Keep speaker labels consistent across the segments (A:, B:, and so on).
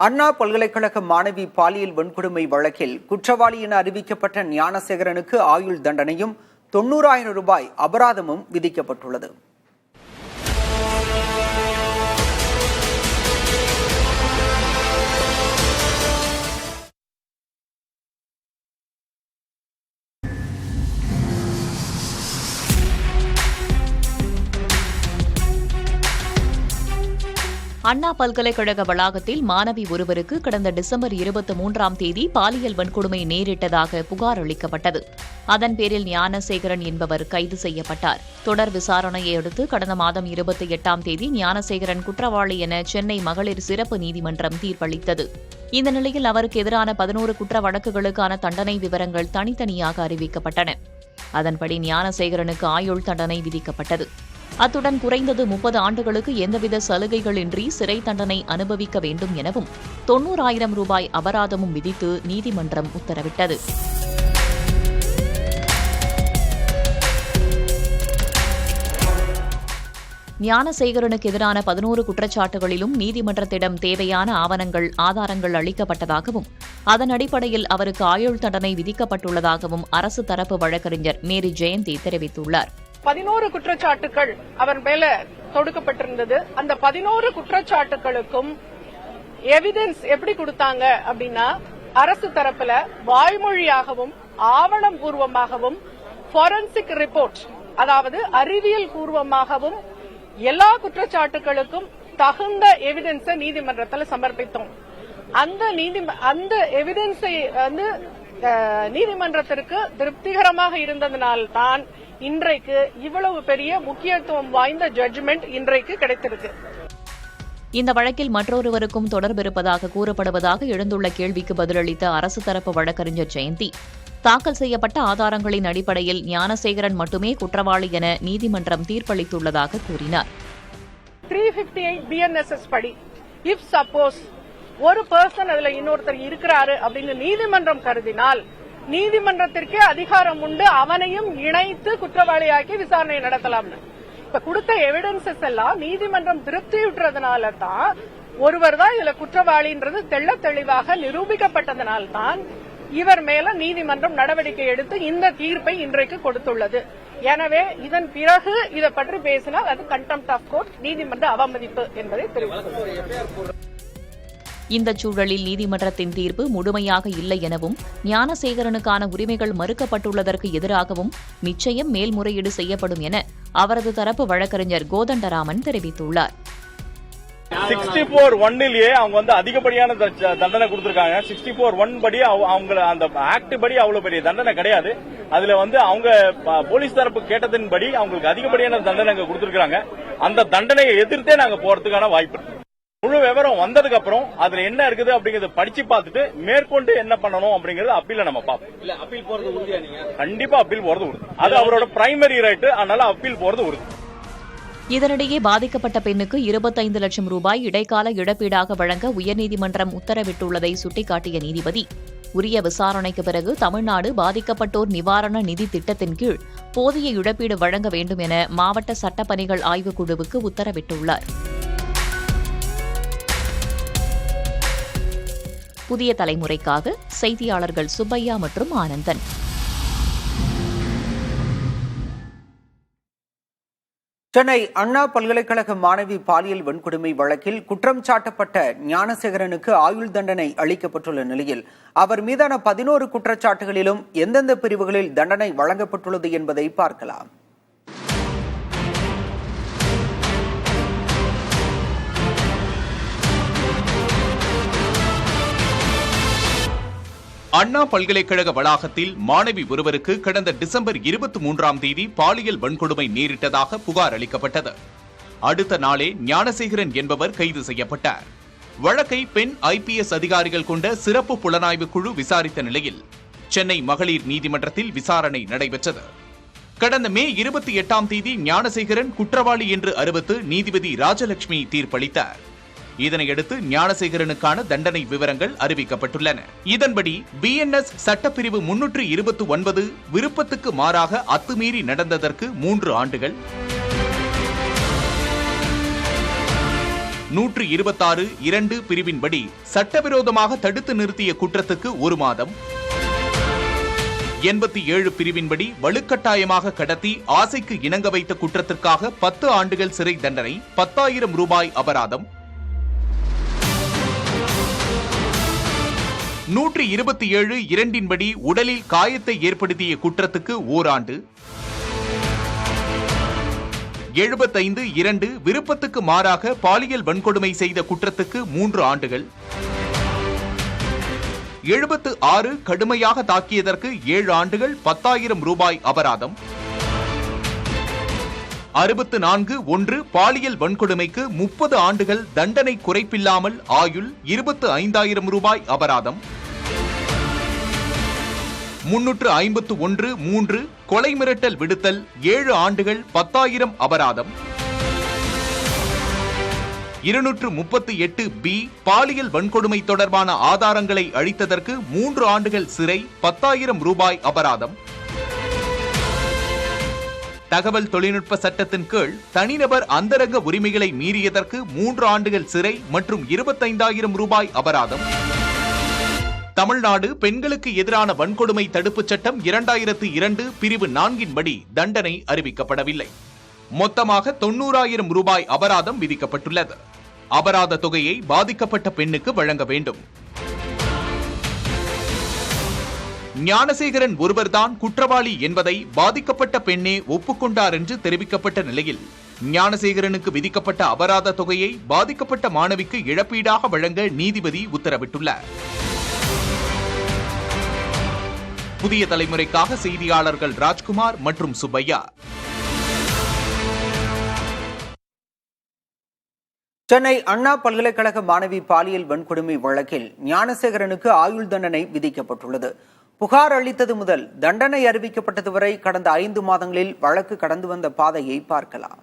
A: அண்ணா பல்கலைக்கழக மாணவி பாலியல் வன்கொடுமை வழக்கில் குற்றவாளி என அறிவிக்கப்பட்ட ஞானசேகரனுக்கு ஆயுள் தண்டனையும் 90,000 ரூபாய் அபராதமும் விதிக்கப்பட்டுள்ளது.
B: அண்ணா பல்கலைக்கழக வளாகத்தில் மாணவி ஒருவருக்கு கடந்த டிசம்பர் 23ஆம் தேதி பாலியல் வன்கொடுமை நேரிட்டதாக புகார் அளிக்கப்பட்டது. அதன் பேரில் ஞானசேகரன் என்பவர் கைது செய்யப்பட்டார். தொடர் விசாரணையை அடுத்து கடந்த மாதம் 28ஆம் தேதி ஞானசேகரன் குற்றவாளி என சென்னை மகளிர் சிறப்பு நீதிமன்றம் தீர்ப்பளித்தது. இந்த நிலையில் அவருக்கு எதிரான 11 குற்ற வழக்குகளுக்கான தண்டனை விவரங்கள் தனித்தனியாக அறிவிக்கப்பட்டன. அதன்படி ஞானசேகரனுக்கு ஆயுள் தண்டனை விதிக்கப்பட்டது. அத்துடன் குறைந்தது 30 ஆண்டுகளுக்கு எந்தவித சலுகைகளின்றி சிறை தண்டனை அனுபவிக்க வேண்டும் எனவும் 90,000 ரூபாய் அபராதமும் விதித்து நீதிமன்றம் உத்தரவிட்டது. ஞானசேகரனுக்கு எதிரான 11 குற்றச்சாட்டுகளிலும் நீதிமன்றத்திடம் தேவையான ஆதாரங்கள் அளிக்கப்பட்டதாகவும் அதன் அடிப்படையில் அவருக்கு ஆயுள் தண்டனை விதிக்கப்பட்டுள்ளதாகவும் அரசு தரப்பு வழக்கறிஞர் மேரி ஜெயந்தி தெரிவித்துள்ளார்.
C: 11 குற்றச்சாட்டுகள் அவர் மேல தொடுக்கப்பட்டிருந்தது. அந்த 11 குற்றச்சாட்டுகளுக்கும் எவிடன்ஸ் எப்படி கொடுத்தாங்க அப்படின்னா, அரசு தரப்புல வாய்மொழியாகவும் ஆவணம் பூர்வமாகவும் ஃபாரன்சிக் ரிப்போர்ட், அதாவது அறிவியல் பூர்வமாகவும் எல்லா குற்றச்சாட்டுகளுக்கும் தகுந்த எவிடன்ஸை நீதிமன்றத்தில் சமர்ப்பித்தோம். அந்த எவிடன்ஸை நீதிமன்றத்திற்கு திருப்திகரமாக இருந்ததனால்தான் இன்றைக்கு இவ்வளவு பெரிய முக்கியத்துவம் வாய்ந்த ஜட்ஜ்மெண்ட் இன்றைக்கு கிடைத்திருக்கு.
B: இந்த வழக்கில் மற்றொருவருக்கும் தொடர்பு இருப்பதாக கூறப்படுவதாக எழுந்துள்ள கேள்விக்கு பதிலளித்த அரசு தரப்பு வழக்கறிஞர் ஜெயந்தி, தாக்கல் செய்யப்பட்ட ஆதாரங்களின் அடிப்படையில் ஞானசேகரன் மட்டுமே குற்றவாளி என நீதிமன்றம் தீர்ப்பளித்துள்ளதாக கூறினார்.
C: 358 BNSS படி இஃப் சப்போஸ் ஒரு பர்சன் அதுல இன்னொருத்தர் இருக்கிறாரு அப்படின்னு நீதிமன்றம் கருதினால் நீதிமன்றத்திற்கே அதிகாரம் உண்டு அவனையும் இணைத்து குற்றவாளியாக்கி விசாரணை நடத்தலாம்னு. இப்ப கொடுத்த எவிடன்சஸ் எல்லாம் நீதிமன்றம் திருப்தியுற்றதுனால தான் ஒருவர் தான் இதுல குற்றவாளின்றது தெள்ள தெளிவாக நிரூபிக்கப்பட்டதனால்தான் இவர் மேல நீதிமன்றம் நடவடிக்கை எடுத்து இந்த தீர்ப்பை இன்றைக்கு கொடுத்துள்ளது. எனவே இதன் பிறகு இதை பற்றி பேசினால் அது கண்டெம்ப்ட் ஆஃப் கோர்ட், நீதிமன்ற அவமதிப்பு என்பதை தெரிவித்துள்ளது.
B: இந்த சூழலில் நீதிமன்றத்தின் தீர்ப்பு முழுமையாக இல்லை எனவும் ஞானசேகரனுக்கான உரிமைகள் மறுக்கப்பட்டுள்ளதற்கு எதிராகவும் நிச்சயம் மேல்முறையீடு செய்யப்படும் என அவரது தரப்பு வழக்கறிஞர் கோதண்டராமன் தெரிவித்துள்ளார்.
D: 64(1) அவங்க அதிகப்படியான தண்டனை கொடுத்திருக்காங்க. 64(1) படி அவங்க அந்த ஆக்ட் படி அவ்வளவு பெரிய தண்டனை கிடையாது. அதுல அவங்க போலீஸ் தரப்பு கேட்டதின்படி அவங்களுக்கு அதிகப்படியான தண்டனை கொடுத்திருக்காங்க. அந்த தண்டனையை எதிர்த்தே நாங்க போறதுக்கான வாய்ப்பு இருக்கு. முழு விவரம் வந்ததுக்கு அப்புறம் அதுல என்ன இருக்குது அப்படிங்கறத படிச்சு பார்த்துட்டு மேற்கொண்டு என்ன பண்ணணும் அப்படிங்கறது அப்பீல நம்ம பார்ப்போம். அப்பீல் போறது உறுதியா? நீங்க கண்டிப்பா அப்பீல் போறது உறுதி. அது அவரோட பிரைமரி ரைட், அதனால அப்பீல் போறது உறுதி.
B: இதனிடையே பாதிக்கப்பட்ட பெண்ணுக்கு 25 லட்சம் ரூபாய் இடைக்கால இழப்பீடாக வழங்க உயர்நீதிமன்றம் உத்தரவிட்டுள்ளதை சுட்டிக்காட்டிய நீதிபதி, உரிய விசாரணைக்கு பிறகு தமிழ்நாடு பாதிக்கப்பட்டோர் நிவாரண நிதி திட்டத்தின் கீழ் போதிய இழப்பீடு வழங்க வேண்டும் என மாவட்ட சட்டப்பணிகள் ஆய்வுக்குழுவுக்கு உத்தரவிட்டுள்ளார். புதிய தலைமுறைக்காக செய்தியாளர்கள் சுப்பையா மற்றும் ஆனந்தன்.
A: சென்னை அண்ணா பல்கலைக்கழக மாணவி பாலியல் வன்கொடுமை வழக்கில் குற்றம் சாட்டப்பட்ட ஞானசேகரனுக்கு ஆயுள் தண்டனை அளிக்கப்பட்டுள்ள நிலையில் அவர் மீதான 11 குற்றச்சாட்டுகளிலும் எந்தெந்த பிரிவுகளில் தண்டனை வழங்கப்பட்டுள்ளது என்பதை பார்க்கலாம்.
E: அண்ணா பல்கலைக்கழக வளாகத்தில் மாணவி ஒருவருக்கு கடந்த டிசம்பர் 23ஆம் தேதி பாலியல் வன்கொடுமை நேரிட்டதாக புகார் அளிக்கப்பட்டது. அடுத்த நாளே ஞானசேகரன் என்பவர் கைது செய்யப்பட்டார். வழக்கை பெண் IPS அதிகாரிகள் கொண்ட சிறப்பு புலனாய்வு குழு விசாரித்த நிலையில் சென்னை மகளிர் நீதிமன்றத்தில் விசாரணை நடைபெற்றது. கடந்த மே 28ஆம் தேதி ஞானசேகரன் குற்றவாளி என்று அறிவித்து நீதிபதி ராஜலட்சுமி தீர்ப்பளித்தார். இதனையடுத்து ஞானசேகரனுக்கான தண்டனை விவரங்கள் அறிவிக்கப்பட்டுள்ளன. இதன்படி BNS சட்டப்பிரிவு 329 விருப்பத்துக்கு மாறாக அத்துமீறி நடந்ததற்கு 3 ஆண்டுகள், 126(2) பிரிவின்படி சட்டவிரோதமாக தடுத்து நிறுத்திய குற்றத்துக்கு 1 மாதம், 87 பிரிவின்படி வலுக்கட்டாயமாக கடத்தி ஆசைக்கு இணங்க வைத்த குற்றத்திற்காக 10 ஆண்டுகள் சிறை தண்டனை, 10,000 ரூபாய் அபராதம், 127(2) உடலில் காயத்தை ஏற்படுத்திய குற்றத்துக்கு ஓராண்டு, 75(2) விருப்பத்துக்கு மாறாக பாலியல் வன்கொடுமை செய்த குற்றத்துக்கு 3 ஆண்டுகள், 76 கடுமையாக தாக்கியதற்கு 7 ஆண்டுகள், 10,000 ரூபாய் அபராதம், 64(1) பாலியல் வன்கொடுமைக்கு 30 ஆண்டுகள் தண்டனை குறைப்பில்லாமல் ஆயுள், 25,000 ரூபாய் அபராதம், 351(3) கொலை மிரட்டல் விடுத்தல் 7 ஆண்டுகள், 10,000 அபராதம், 238(b) பாலியல் வன்கொடுமை தொடர்பான ஆதாரங்களை அழித்ததற்கு 3 ஆண்டுகள் சிறை, 10,000 ரூபாய் அபராதம். தகவல் தொழில்நுட்ப சட்டத்தின் கீழ் தனிநபர் அந்தரங்க உரிமைகளை மீறியதற்கு 3 ஆண்டுகள் சிறை மற்றும் 25,000 ரூபாய் அபராதம். தமிழ்நாடு பெண்களுக்கு எதிரான வன்கொடுமை தடுப்புச் சட்டம் 2002 பிரிவு 4 படி தண்டனை அறிவிக்கப்படவில்லை. மொத்தமாக 90,000 ரூபாய் அபராதம் விதிக்கப்பட்டுள்ளது. அபராத தொகையை பாதிக்கப்பட்ட பெண்ணுக்கு வழங்க வேண்டும். ஞானசேகரன் ஒருவர்தான் குற்றவாளி என்பதை பாதிக்கப்பட்ட பெண்ணே ஒப்புக்கொண்டார் என்று தெரிவிக்கப்பட்ட நிலையில் ஞானசேகரனுக்கு விதிக்கப்பட்ட அபராத தொகையை பாதிக்கப்பட்ட மாணவிக்கு இழப்பீடாக வழங்க நீதிபதி உத்தரவிட்டுள்ளார். புதிய தலைமுறைக்காக செய்தியாளர்கள் ராஜ்குமார் மற்றும் சுப்பையா.
A: சென்னை அண்ணா பல்கலைக்கழக மாணவி பாலியல் வன்கொடுமை வழக்கில் ஞானசேகரனுக்கு ஆயுள் தண்டனை விதிக்கப்பட்டுள்ளது. புகார் அளித்தது முதல் தண்டனை அறிவிக்கப்பட்டது வரை கடந்த 5 மாதங்களில் வழக்கு கடந்து வந்த பாதையை பார்க்கலாம்.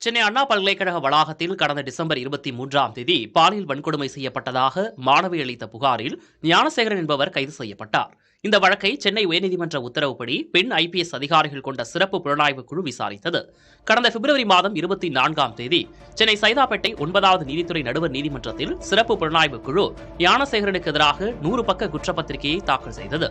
F: சென்னை அண்ணா பல்கலைக்கழக வளாகத்தில் கடந்த டிசம்பர் 23ஆம் தேதி பாலியல் வன்கொடுமை செய்யப்பட்டதாக மாணவி அளித்த புகாரில் ஞானசேகரன் என்பவர் கைது செய்யப்பட்டார். இந்த வழக்கை சென்னை உயர்நீதிமன்ற உத்தரவுப்படி பெண் IPS அதிகாரிகள் கொண்ட சிறப்பு புலனாய்வு குழு விசாரித்தது. கடந்த பிப்ரவரி மாதம் 24ஆம் தேதி சென்னை சைதாப்பேட்டை 9வது நீதித்துறை நடுவர் நீதிமன்றத்தில் சிறப்பு புலனாய்வு குழு ஞானசேகரனுக்கு எதிராக 100 பக்க குற்றப்பத்திரிகையை தாக்கல் செய்தது.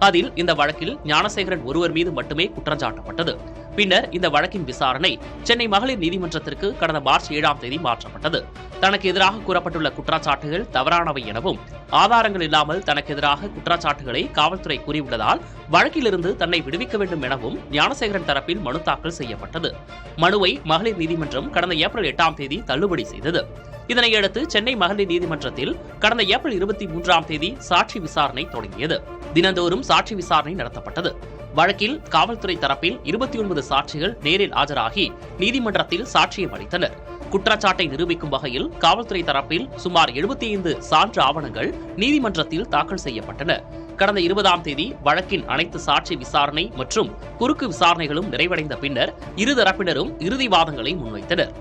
F: அதில் இந்த வழக்கில் ஞானசேகரன் ஒருவர் மீது மட்டுமே குற்றஞ்சாட்டப்பட்டது. பின்னர் இந்த வழக்கின் விசாரணை சென்னை மகளிர் நீதிமன்றத்திற்கு கடந்த மார்ச் 7ஆம் தேதி மாற்றப்பட்டது. தனக்கு எதிராக கூறப்பட்டுள்ள குற்றச்சாட்டுகள் தவறானவை எனவும் ஆதாரங்கள் இல்லாமல் தனக்கு எதிராக குற்றச்சாட்டுகளை காவல்துறை கூறியுள்ளதால் வழக்கிலிருந்து தன்னை விடுவிக்க வேண்டும் எனவும் ஞானசேகரன் தரப்பில் மனு தாக்கல் செய்யப்பட்டது. மனுவை மகளிர் நீதிமன்றம் கடந்த ஏப்ரல் 8ஆம் தேதி தள்ளுபடி செய்தது. இதனையடுத்து சென்னை மகளிர் நீதிமன்றத்தில் கடந்த ஏப்ரல் 23ஆம் தேதி சாட்சி விசாரணை தொடங்கியது. தினந்தோறும் சாட்சி விசாரணை நடத்தப்பட்டது. வழக்கில் காவல்துறை தரப்பில் 29 சாட்சிகள் நேரில் ஆஜராகி நீதிமன்றத்தில் சாட்சியம் அளித்தனர். குற்றச்சாட்டை நிரூபிக்கும் வகையில் காவல்துறை தரப்பில் சுமார் 75 சான்று ஆவணங்கள் நீதிமன்றத்தில் தாக்கல் செய்யப்பட்டன. கடந்த 20ஆம் தேதி வழக்கின் அனைத்து சாட்சி விசாரணை மற்றும் குறுக்கு விசாரணைகளும் நிறைவடைந்த பின்னர் இருதரப்பினரும் இறுதி வாதங்களை முன்வைத்தனர்.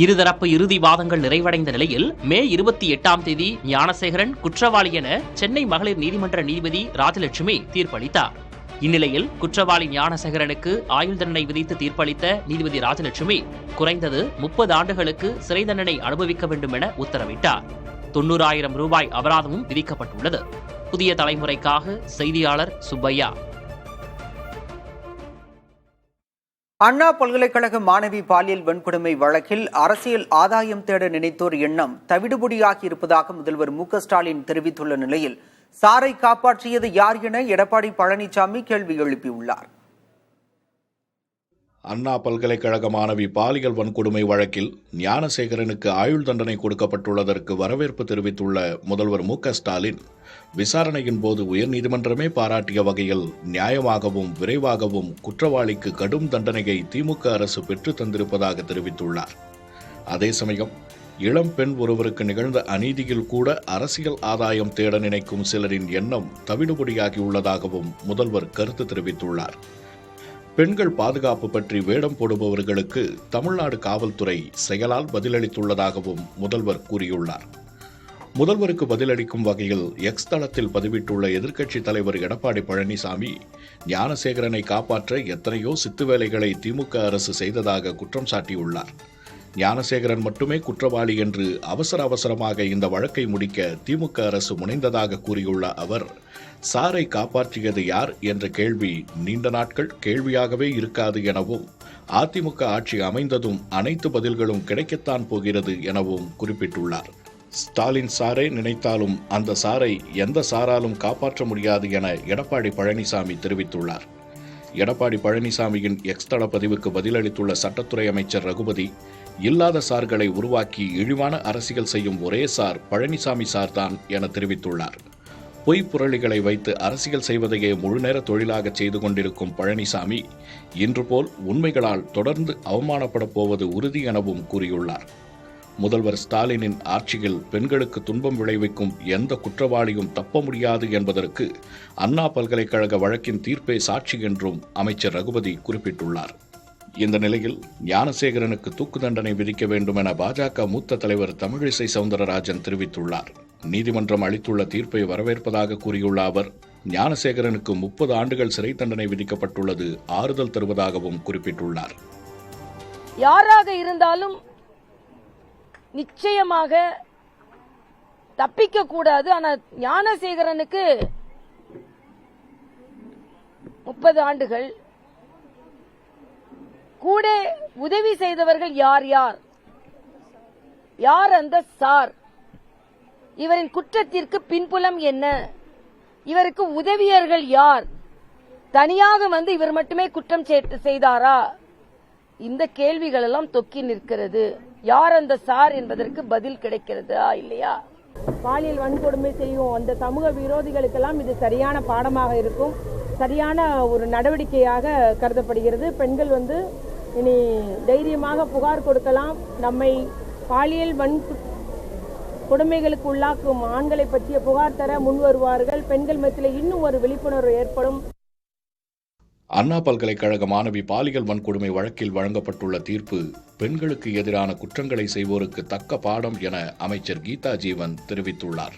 F: இருதரப்பு இறுதி வாதங்கள் நிறைவடைந்த நிலையில் மே 28ஆம் தேதி ஞானசேகரன் குற்றவாளி என சென்னை மகளிர் நீதிமன்ற நீதிபதி ராஜலட்சுமி தீர்ப்பளித்தார். இந்நிலையில் குற்றவாளி ஞானசேகரனுக்கு ஆயுள் தண்டனை விதித்து தீர்ப்பளித்த நீதிபதி ராஜலட்சுமி குறைந்தது 30 ஆண்டுகளுக்கு சிறை தண்டனை அனுபவிக்க வேண்டும் என உத்தரவிட்டார். 90,000 ரூபாய் அபராதமும் விதிக்கப்பட்டுள்ளது. புதிய தலைமுறைக்காக செய்தியாளர் சுப்பையா.
A: அண்ணா பல்கலைக்கழக மாணவி பாலியல் வன்கொடுமை வழக்கில் அரசியல் ஆதாயம் தேட நினைத்தோர் எண்ணம் தவிடுபொடியாகி இருப்பதாக முதல்வர் மு.க.ஸ்டாலின் தெரிவித்துள்ள நிலையில் சாரை காப்பாற்றியது யார் என எடப்பாடி பழனிசாமி கேள்வி எழுப்பியுள்ளார்.
G: அண்ணா பல்கலைக்கழக மாணவி பாலியல் வன்கொடுமை வழக்கில் ஞானசேகரனுக்கு ஆயுள் தண்டனை கொடுக்கப்பட்டுள்ளதற்கு வரவேற்பு தெரிவித்துள்ள முதல்வர் மு.க.ஸ்டாலின் விசாரணையின் போது உயர்நீதிமன்றமே பாராட்டிய வகையில் நியாயமாகவும் விரைவாகவும் குற்றவாளிக்கு கடும் தண்டனையை திமுக அரசு பெற்றுத் தந்திருப்பதாக தெரிவித்துள்ளார். அதே சமயம் இளம் பெண் ஒருவருக்கு நிகழ்ந்த அநீதியில் கூட அரசியல் ஆதாயம் தேட நினைக்கும் சிலரின் எண்ணம் தவிடுபொடியாகியுள்ளதாகவும் முதல்வர் கருத்து தெரிவித்துள்ளார். பெண்கள் பாதுகாப்பு பற்றி வேடம் போடுபவர்களுக்கு தமிழ்நாடு காவல்துறை செயலால் பதிலளித்துள்ளதாகவும் முதல்வர் கூறியுள்ளார். முதல்வருக்கு பதிலளிக்கும் வகையில் எக்ஸ் தளத்தில் பதிவிட்டுள்ள எதிர்க்கட்சித் தலைவர் எடப்பாடி பழனிசாமி ஞானசேகரனை காப்பாற்ற எத்தனையோ சித்து வேலைகளை திமுக அரசு செய்ததாக குற்றம் சாட்டியுள்ளார். ஞானசேகரன் மட்டுமே குற்றவாளி என்று அவசரமாக இந்த வழக்கை முடிக்க திமுக அரசு முனைந்ததாக கூறியுள்ள அவர், சாரை காப்பாற்றியது யார் என்ற கேள்வி நீண்ட நாட்கள் கேள்வியாகவே இருக்காது எனவும், அதிமுக ஆட்சி அமைந்ததும் அனைத்து பதில்களும் கிடைக்கத்தான் போகிறது எனவும் குறிப்பிட்டுள்ளார். ஸ்டாலின் சாரை நினைத்தாலும் அந்த சாரை எந்த சாராலும் காப்பாற்ற முடியாது என எடப்பாடி பழனிசாமி தெரிவித்துள்ளார். எடப்பாடி பழனிசாமியின் எக்ஸ் தள பதிவுக்கு பதிலளித்துள்ள சட்டத்துறை அமைச்சர் ரகுபதி, இல்லாத சார்களை உருவாக்கி இழிவான அரசியல் செய்யும் ஒரே சார் பழனிசாமி சார்தான் என தெரிவித்துள்ளார். பொய் புரளிகளை வைத்து அரசியல் செய்வதையே முழுநேர தொழிலாக செய்து கொண்டிருக்கும் பழனிசாமி இன்று போல் உண்மைகளால் தொடர்ந்து அவமானப்படப் போவது உறுதி எனவும் கூறியுள்ளார். முதல்வர் ஸ்டாலினின் ஆட்சியில் பெண்களுக்கு துன்பம் விளைவிக்கும் எந்த குற்றவாளியும் தப்ப முடியாது என்பதற்கு அண்ணா பல்கலைக்கழக வழக்கின் தீர்ப்பே சாட்சி என்றும் அமைச்சர் ரகுபதி குறிப்பிட்டுள்ளார். இந்த நிலையில் ஞானசேகரனுக்கு தூக்கு தண்டனை விதிக்க வேண்டும் என பாஜக மூத்த தலைவர் தமிழிசை சவுந்தரராஜன் தெரிவித்துள்ளார். நீதிமன்றம் அளித்துள்ள தீர்ப்பை வரவேற்பதாக கூறியுள்ள அவர், ஞானசேகரனுக்கு 30 ஆண்டுகள் சிறை தண்டனை விதிக்கப்பட்டுள்ளது ஆறுதல் தருவதாகவும் குறிப்பிட்டுள்ளார்.
H: யாராக இருந்தாலும் நிச்சயமாக தப்பிக்க கூடாது. ஆனால் ஞானசேகரனுக்கு 30 ஆண்டுகள். கூட உதவி செய்தவர்கள் யார் யார் யார் அந்த சார்? இவரின் குற்றத்திற்கு பின்புலம் என்ன? இவருக்கு உதவியர்கள் யார்? தனியாக வந்து இவர் மட்டுமே குற்றம் செய்தாரா? இந்த கேள்விகள் எல்லாம் தொக்கி நிற்கிறது. யார் அந்த சார் என்பதற்கு பதில் கிடைக்கிறதா இல்லையா?
I: பாலியல் வன்கொடுமை செய்யும் அந்த சமூக விரோதிகளுக்கெல்லாம் இது சரியான பாடமாக இருக்கும், சரியான ஒரு நடவடிக்கையாக கருதப்படுகிறது. பெண்கள் வந்து இனி தைரியமாக புகார் கொடுக்கலாம். நம்மை பாலியல் கொடுமைகளுக்கு உள்ளாக்கும் ஆண்களை பற்றிய புகார் தர முன் வருவார்கள். பெண்கள் மத்தியில் இன்னும் ஒரு விழிப்புணர்வு ஏற்படும்.
G: அண்ணா பல்கலைக்கழக மாணவி பாலியல் வன்கொடுமை வழக்கில் வழங்கப்பட்டுள்ள தீர்ப்பு பெண்களுக்கு எதிரான குற்றங்களை செய்வோருக்கு தக்க பாடம் என அமைச்சர் கீதா ஜீவன் தெரிவித்துள்ளார்.